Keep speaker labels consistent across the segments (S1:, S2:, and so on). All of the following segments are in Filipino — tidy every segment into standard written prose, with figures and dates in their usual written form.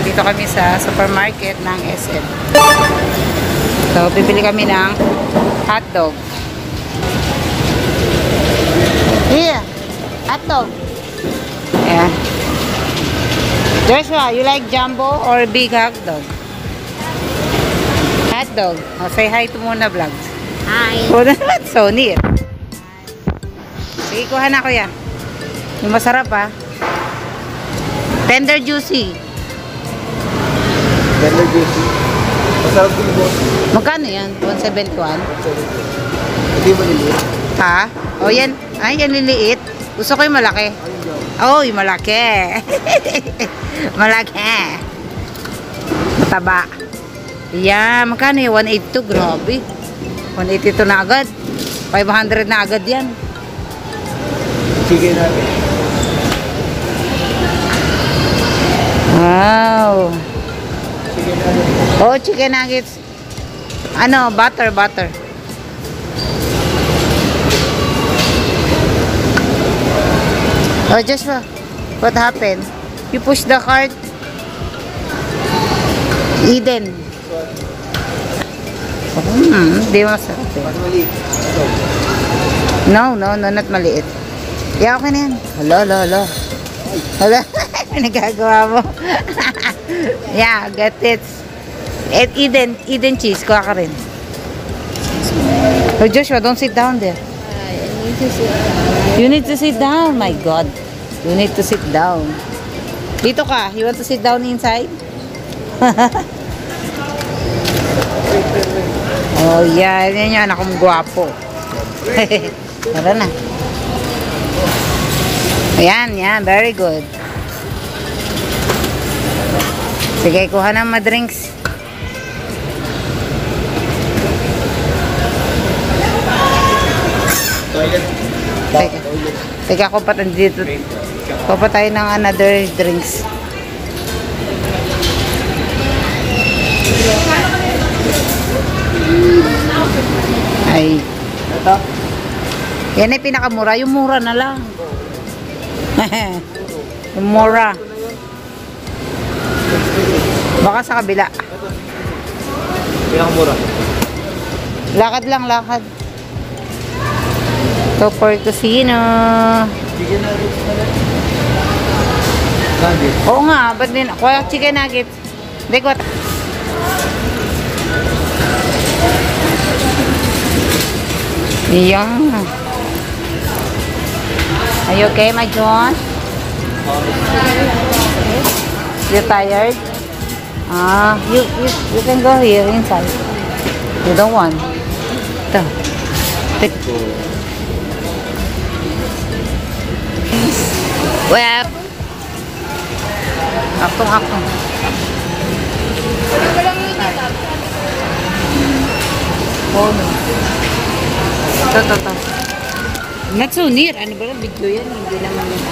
S1: dito kami sa supermarket ng SM. So, bibili kami ng hotdog. Here, hotdog. Yeah. Joshua, you like jumbo or big hotdog? Hotdog. Oh, say hi to Muna Vlogs.
S2: Hi.
S1: Oh, that's so neat. Sige, kuha na kuya. Yung masarap ha. Tender juicy.
S3: Tender juicy. Masarap din po.
S1: Magkano yan? 171?
S3: Hindi mo niliit.
S1: Ha? O yan. Ay, yan liliit. Gusto ko yung malaki. Oh, yung malaki. Malaki. Mataba. Yan. Magkano yung 182? Grabe. 182 na agad. 500 na agad yan.
S3: Chicken natin.
S1: Wow.
S3: Chicken natin.
S1: Oh, chicken nuggets. Ano, butter. Oh, Joshua, what happened? You push the cart? Eden. Di masarap eh.
S3: Mas maliit.
S1: No, not maliit. Yeah, okay na yan. Hala. Nagagawa mo. Yeah, get it. At Eden cheese, kuha ka rin. Oh, Joshua, don't sit down there. You need to sit down. My God. You need to sit down. Dito ka. You want to sit down inside? Oh, yeah. Yan yung anak kong gwapo. Tara na. Yan. Very good. Sige, kuha ng madrinks.
S3: Toilet.
S1: Teka, kuha pa dito. Kuha pa tayo ng another drinks. Ay.
S3: Ito?
S1: Yan ay pinakamura. Yung mura na lang. Yung mura. Baka sa kabila.
S3: Pinakamura.
S1: Lakad lang, lakad. So for casino.
S3: Chicken nuggets na lang. Nuggets.
S1: Oo nga, ba't din? Kuha chicken nuggets. Hindi ko. Yan. Are you okay, my John? You tired? You can go here inside. You don't want. Ito. Web. Aktong. Oh no. Ito. Not so near. Ano ba lang video yan? Hindi naman yun.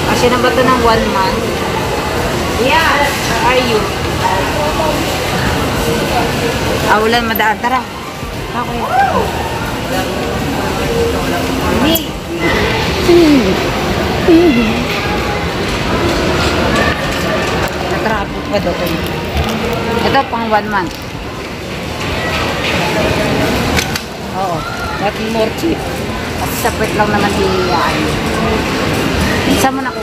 S1: Kasi na ba ito ng 1 month? Yeah. Where are you? Ulan madaan. Tara. Okay. Natrapos pa doon. Ito pang 1 month. Oo. But more cheap. At separate lang naman hihiyaan. Isa mo na ko.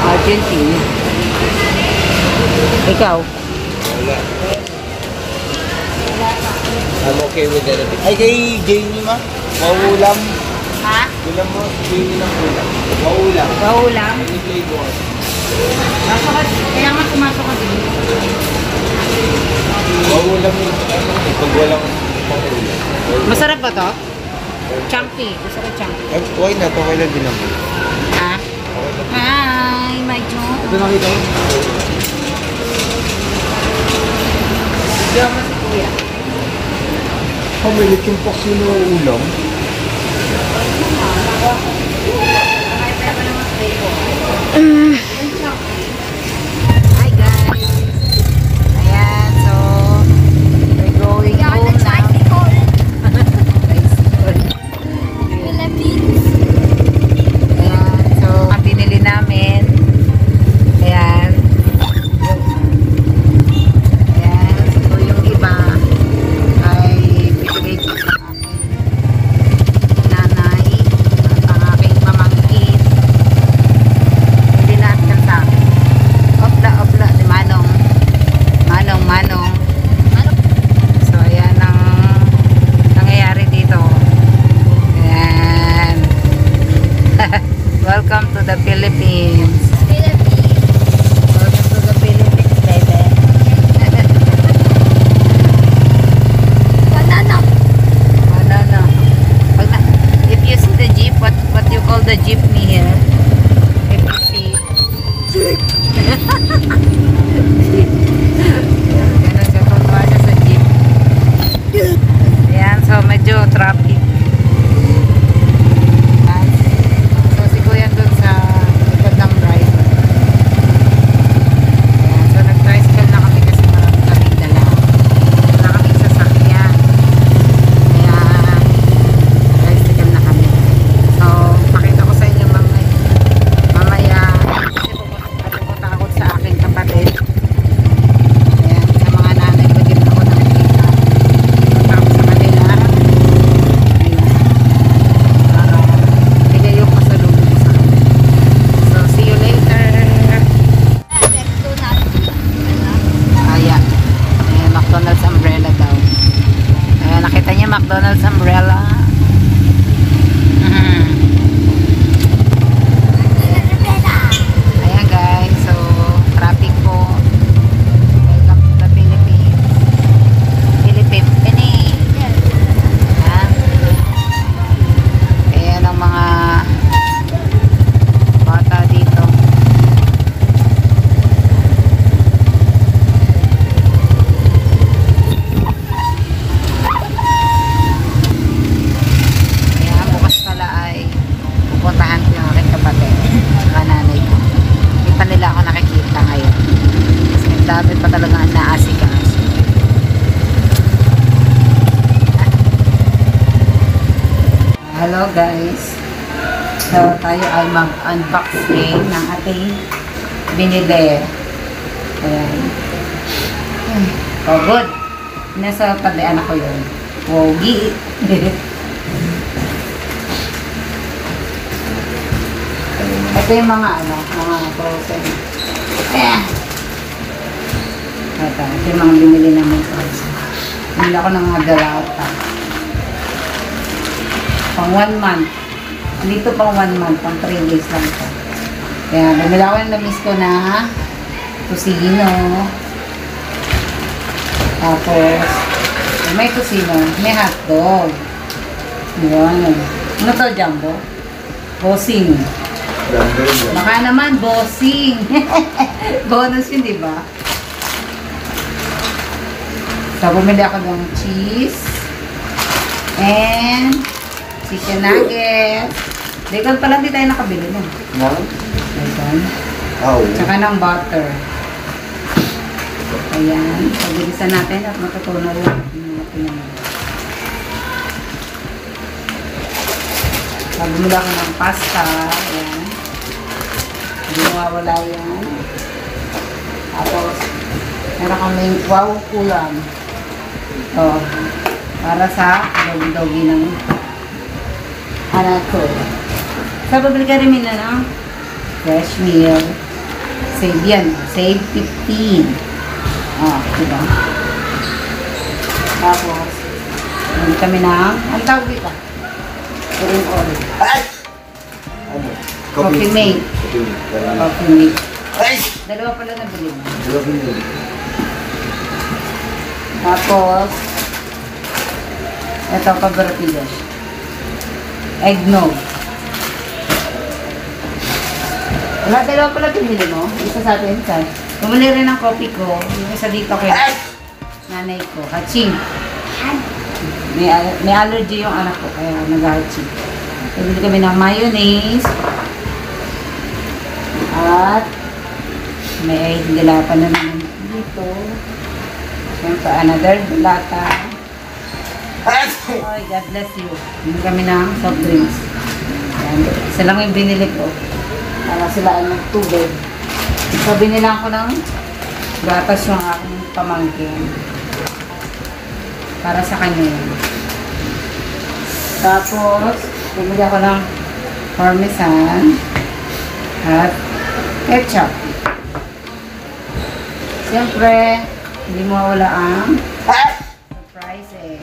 S1: Argentina. Ikaw?
S3: Wala. I'm okay with that. Ay, kay Jamie ma. Mauulam.
S1: Ha?
S3: Ulam mo, Jamie ng ulam. Mauulam.
S1: Paulam?
S3: Any flavor.
S1: Kaya nga pumasok ka din.
S3: Mauulam yung pag walang pangulam.
S1: Masarap ba to? Chunky. Gusto ko chunky.
S3: Why not? Okay lang din naman.
S1: Ha? Hi, my John.
S3: Ito nakita mo?
S1: Diyan mo si Kuya.
S3: May liking pox yun ng ulam.
S1: Hi guys. Ayan, so we're going home now. Bicycle. Ayan, so ang binili namin. Ayan. Ayan, so yung iba ay bibigay ko sa aking nanay at ang aking pamangkin. Hindi lahat yan sa akin. Obla, di Manong. Manong. So, ayan ang nangyayari dito. Ayan. Welcome to the Philippines. Welcome to the Philippines, baby.
S2: Banana.
S1: No. If you see the jeep, what you call the jeepney here? If you see jeep. Ganun siya, tutuwa siya sa jeep. Ayan, so medyo traffic. Ayan. So si Kuya dun sa likod ng driver. Ayan, so nag-tricycle na kami kasi marami kaming dala. Wala kaming sasakyan. Kaya tricycle na kami. So pakita ko sa inyo mamaya kasi pupunta ako sa aking kapatid. Ayan, sa mga nanay ko din ako nakikita. Punta ako sa kanila. Ayan. Para bigay yung pasalubong ko sa kanila. So see you later. Ayan. Ayan, McDonald's umbrella daw. Ayan, nakita niyo McDonald's umbrella. Ayan guys, so traffic po. Welcome to the Philippines. Philippines. Ayan. Ayan ang mga bata dito. Kaya bukas pala ay pupuntahan ko yung aking kapatid saka nanay ko. Hindi pa nila ako nakikita ngayon. Kasi ang dami pa talaga ang naasikaso. Hello guys. So tayo ay mag-unboxing ng ating binili. Ayan. Oh good. Nasa tandaan ako yun. Wogi. Ito yung mga mga frozen. Ayan. Ito yung mga binili namin frozen. Binili ako ng mga dalata. Pang 1 month. Dito pang 1 month, pang 3 days lang ito. Kaya bumili ako ng lamis ko na tusino. Tapos, may tusino, may hotdog. Ayan. Ano to, Jumbo? Bossing. Baka naman, bossing. Bonus yun, di ba? So, bumili ako ng cheese. And chicken nuggets. Bacon pala, di tayo nakabili nun.
S3: No?
S1: Bacon.
S3: Oh.
S1: Tsaka ng butter. Ayan. Pagbilisan natin at matutunan lang yung mga pinamili. Bumili ako ng pasta. Ayan. Hindi mawawala yan. Tapos, meron kaming wow ulam. Oh, para sa dog-doggy ng anak ko. So, babili ka rin na ng fresh meal. Save yan. Save 15. Oh, diba? Tapos, bumili kami ng, ang tawag dito? Green oil.
S3: Ay! Ano?
S1: Coffee mate. Coffee mate.
S3: Ay!
S1: Dalawa pala nabili mo.
S3: Coffee.
S1: Tapos, ito, paborito. Eggnog. Wala, dalawa pala pinili mo. Isa sa atin, isa. Bumili rin ng coffee ko. Yung isa dito kay nanay ko. Hatching. May allergy yung anak ko, kaya nag-hatching. Bumili kami ng mayonnaise. At may dilata na naman dito. Siyempre, another dilata. Oy, God bless you. Hindi kami ng soft drinks. Ayan. Isa lang yung binili ko. Para sila ay magtubig. So, binilang ko ng gatas yung aking pamangkin. Para sa kanya yun. Tapos, bumili ako ng parmesan at ketchup. Siyempre, hindi mawala ang surprise eh.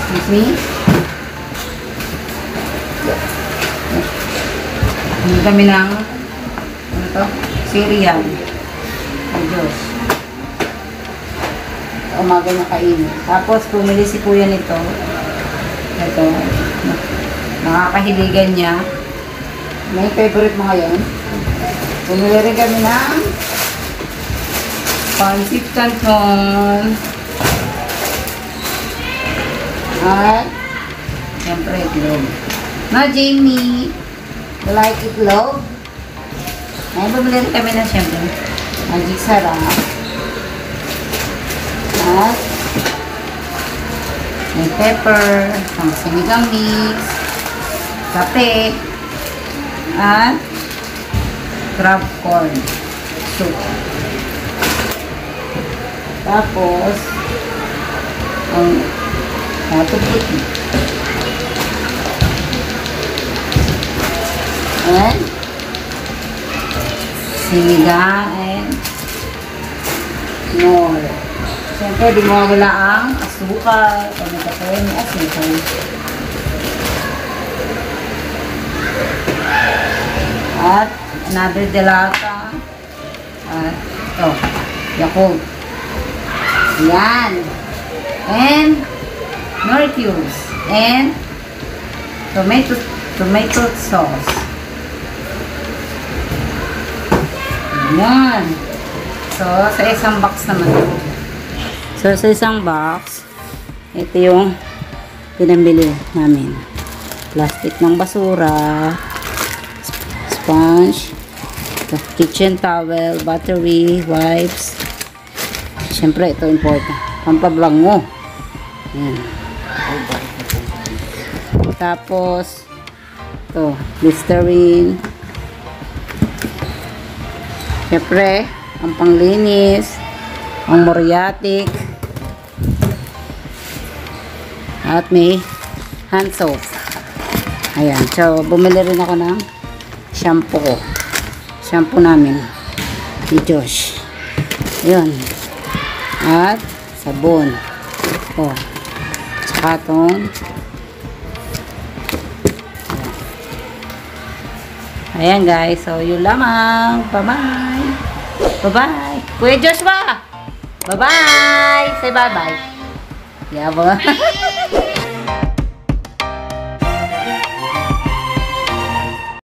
S1: Excuse me? Hindi kami ng ano to? Cereal. Ay Diyos. Sa umaga na kainin. Tapos, pumili si kuya nito. Ito. Nakakahiligan niya. May favorite mo ngayon. Bumili rin kami ng pancit canton. At siyempre itlog. Na Jamie, you like itlog? Ay, bumili rin kami na siyempre magic sarap. At may pepper, pang sinigang mix, kape, at crab corn soup. Tapos, ang puti. And sinigang and more. Siyempre, di mawala ang asukal. Kung nagkakaroon may asukal. At another delata. At ito, Yakult. Yan. And nor cubes. And tomato sauce. Yan. So, sa isang box naman ito. So, sa isang box, ito yung pinambili namin. Plastic ng basura, sponge, kitchen towel, battery, wipes. Siyempre, ito important. Pampabango. Ayan. Tapos, ito, Listerine. Siyempre, ang panglinis, ang moriatic, at may hand soap. Ayan. So, bumili rin ako ng shampoo ko. Shampoo namin. Ni Josh. Ayan. At sabon. Oh. Tsaka itong ayan guys. So, yun lamang. Bye-bye. Bye-bye. Kuya Joshua! Bye-bye! Say bye-bye. Yeah, ba?